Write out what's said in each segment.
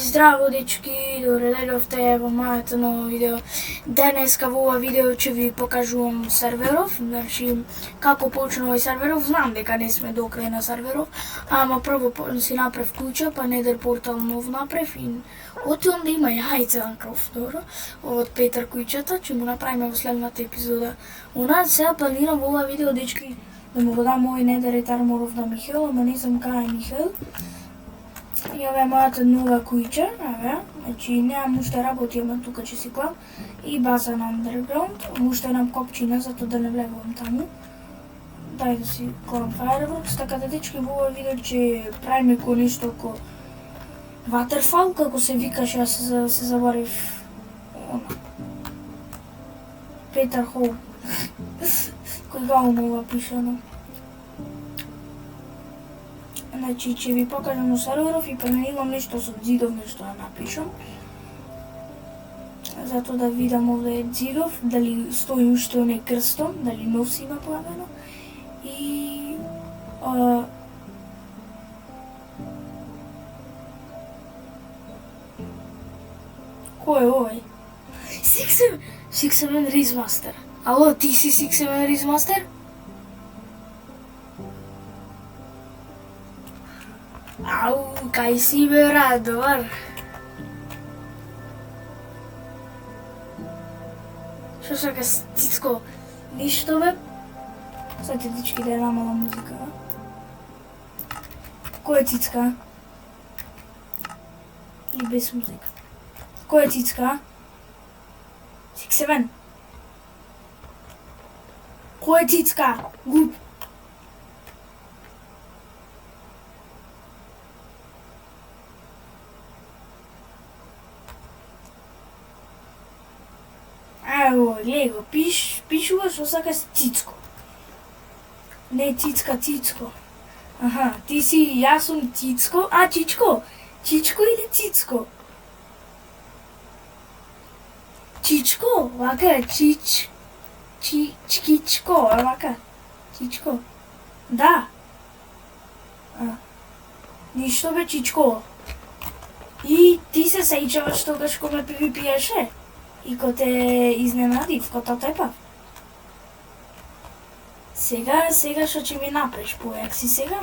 Здраво, дечки, добре дојдовте во моето ново видео. Денеска во ова видео ќе ви покажувам серверов, значи како почна овој серверов. Знам дека не сме до крај на серверов, ама прво си направив куќа, па Nether портал нов направив и отидам да има јајца на кров, добро. Од Петар куќата ќе му направиме во следната епизода. Сега планирам во ова видео, дечки, да му го дам овој Nether Armorов на Михаел, ама не знам кај е Михаел. И ова е мојата нова куќа, значи немам уште работи, ама тука ќе си клам. И база на underground, уште немам копчина, затоа да не влегувам таму. Дај да си клам Fireworks, така да дечки во ова видео ќе правиме ко нешто ко Waterfall, како се викаше, јас се заборив Петар Хол. Кој гаум ова пишано. Значи, ќе ви покажам серверов и планирам нешто со Дзидов, нешто да напишам. Затоа да видам овде Дзидов, дали стои уште оне крстон, дали нов си има плавено. И... кој е овој? Six7 Rizmaster. Ало, ти си Six7 Rizmaster? Ау, кај си бе, брат, добар. Шо сакаш, Цицко? Ништо бе? Сајте дички да е намала музика. Кој е Цицка? Или без музика? Кој е Цицка? Six7. Кој е Цицка? Гуп. Ево, глеј го, пишува што сакаш Цицко. Не Цицка, Цицко. Аха, ти си, јас сум Цицко, Чичко. Чичко или Цицко? Чичко, вака, Чичко, вака. Чичко. Да. Ништо бе, Чичко. И ти се сеќаваш тогаш кога ме PvP-еше? И ко те изненадив, ко те тепав. Сега што ќе ми напреш, појак си сега?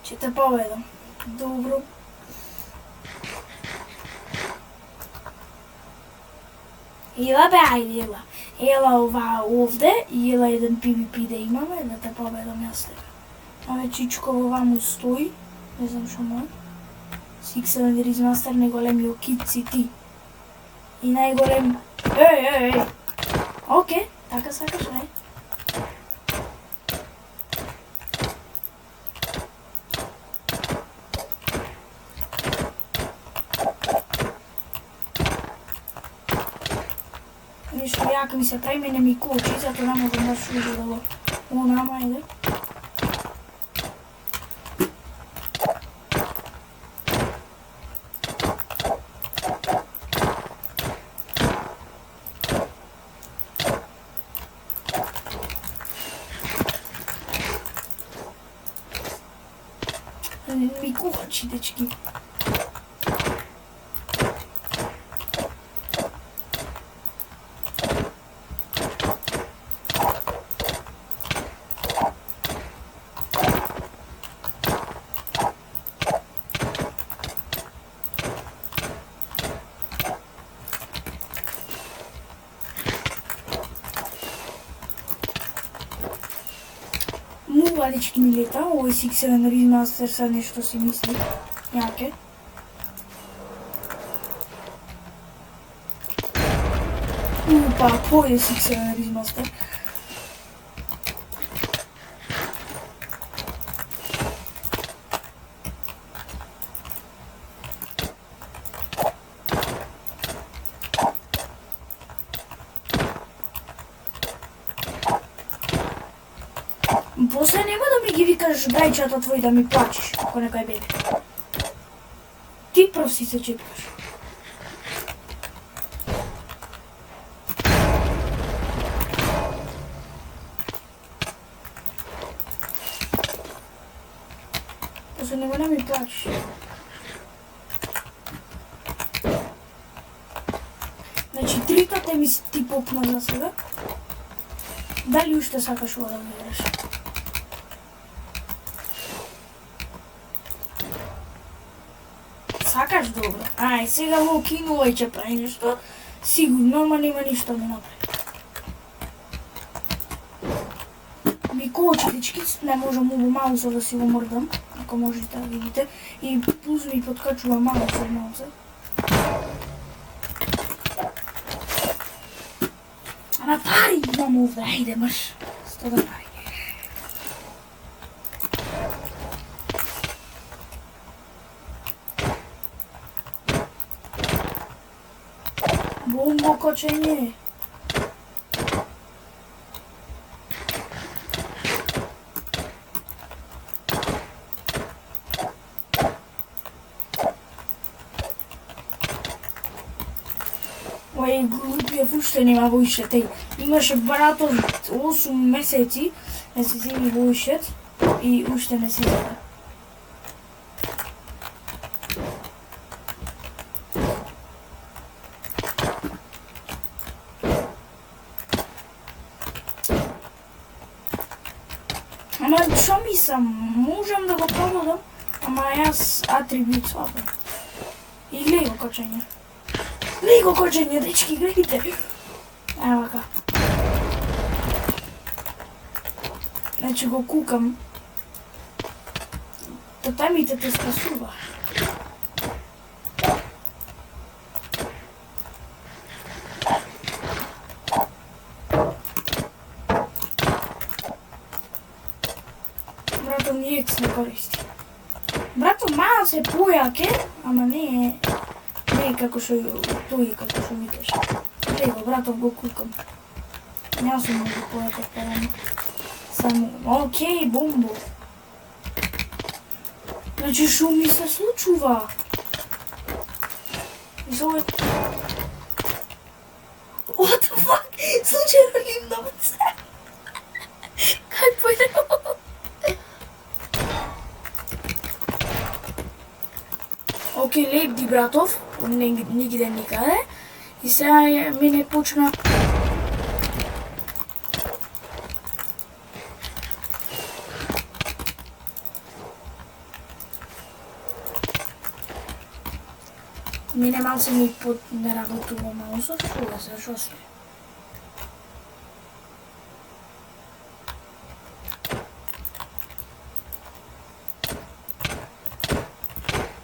Ќе те победам. Добро. Ела бе, ајде, ела. Ела ова овде и ела еден PvP да имаме, да те победам јас тебе. Ове Чичко ваму стои, не знам шо му е. Six7 Rizmaster, најголемиот кит си ти. И најголем... Еј! Оке, така сакаш, ај. Нешто јако ми се премене ми кочи, затоа не можам да шужу да го... Ама, ајде. Ми кочи, дечки. Дечки ми лета, овој Six7 Rizmaster са нешто си мисли. Јаке. Упа, кој е Six7 Rizmaster? После нема да ми ги викаш брајчата твои да ми плачеш, ако некој бебе. Ти прв си се чепкаш. се нема да ми плачеш. Значи, триката ми си ти попна за сега. Дали уште сакаш ова да гледаш? Сакаш добро? Ај, сега во кинувај ќе прави нешто. Сигурно, ама нема ништо да направи. Ми кочкички, не можам убо маусо да си го мрдам, ако можете да видите. И плюс ми подкачува маусо. Ама пари имам овде, ајде мрш. 100 да пари. Бомбо кочење. Ој глупијав уште нема војшет, имаше братов 8 месеци да се земи војшет и уште не се зада. Ама шо мислам, можам да го продадам, ама јас атрибут слабо. И глеј го кочење. Глеј го кочење, дечки, гледите. Ева вака. Значи го кукам. Татамите те спасува. Брато ни екс не користи. Брато мал се појаке, ама не е како што тој како што викаш. Глеј го, братов го кукам. Ја сум многу појаке парам. Само, окей, бомбо. Значи, шо ми се случува? What the fuck? Случајно ли много се? Как појде ово? Окей, лепди братов, нигде никаде. И сега мене почна мене малце ми не работува маусот, кога се шо се?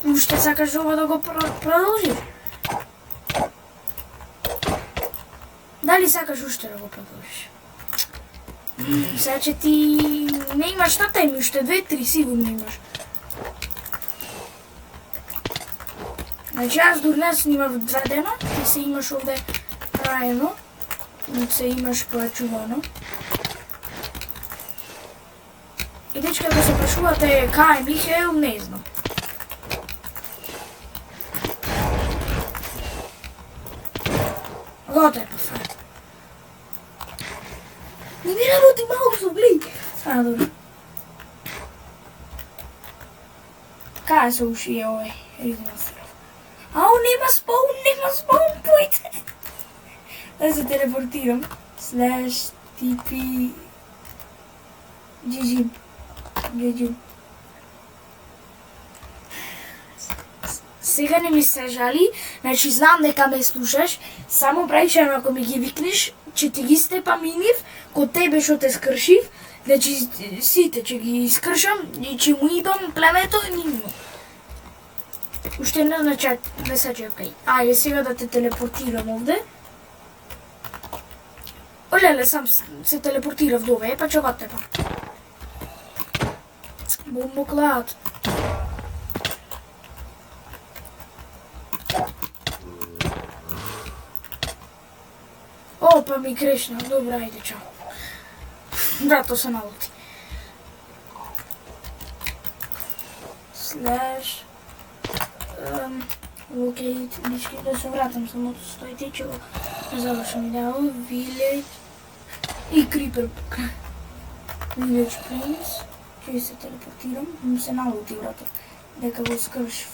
Уште сакаш ова да го продолжиш? Дали сакаш уште да го продолжиш? Сега че ти не имаш на теми, уште 2-3 сигурно имаш. Значи аз дурнес снимав 2 дена, ти се имаш овде праено, се имаш појачувано. И дечка да се прашувате кај Михаел, не знам. Готово, фа. Не ми работи маусо, глеј. Добро. Кај се уши е овој ризмастер? Ау, нема спаун, појте. Да се телепортирам. Слеш, типи... GG. Сега не ми се жали, значи знам дека ме слушаш, само прајчено ако ми ги викнеш, че ти ги степаминив, ко тебе што те скршив, значи сите ќе ги искршам и ќе му идам племето и нивно. Уште не се чекај. Ајде сега да те телепортирам овде. Олеле, сам се телепортирав до ове, па ќе го тепам. Бомбоклад. Опа, ми крешна. Добра, ајде, чао. Брато се налути. Слеш... Locate, дички, да се вратам самото стоите, че го завършам идеално. Village и Creeper. Village Prince. Ќе се телепортирам, му се налути брате. Дека го скршив.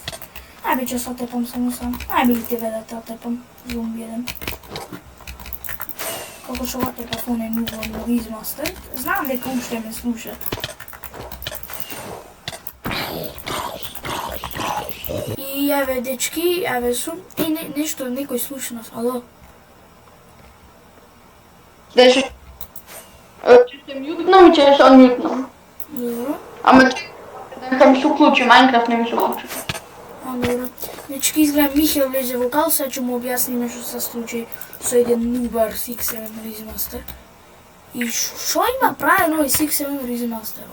Ајде ќе се отепам само сам. Ајде и тебе да те отепам, зомби еден. Како што го отепав оне ниво на Визмастер, знам дека уште ме слуша. И еве дечки, еве сум, и нешто некој слуша нас, ало? Деше. Ќе се мјутнам и ќе се онмјутнам. Добро. Ама дека ми се уклучи, Майнкрафт не ми се уклучи. Добро. Дечки, изгледа Михел влезе во кал, сега ќе му објасниме што се случи со еден нубар 6-7 Remaster. И што има правено овој 6-7 Remaster?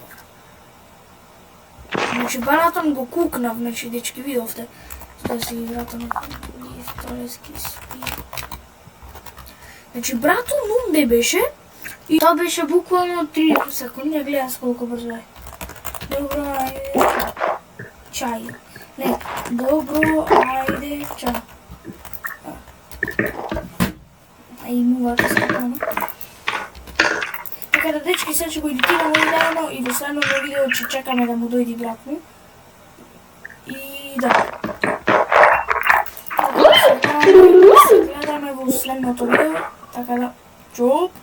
Значи, баратон го кукнав, значи, дечки, видовте. Сега си играта на вторески спи. Значи, братон унде беше, и тоа беше буквално 3 секунди, гледам сколку брзо е. Добро, ајде, чај. Не, добро, ајде, чај. И мувата скапано. Така да, дечки, сега ќе го едитирам видео и до следното видео ќе чекаме да му дојди брат му. И да. Се гледаме во следното видео, така да, чоп!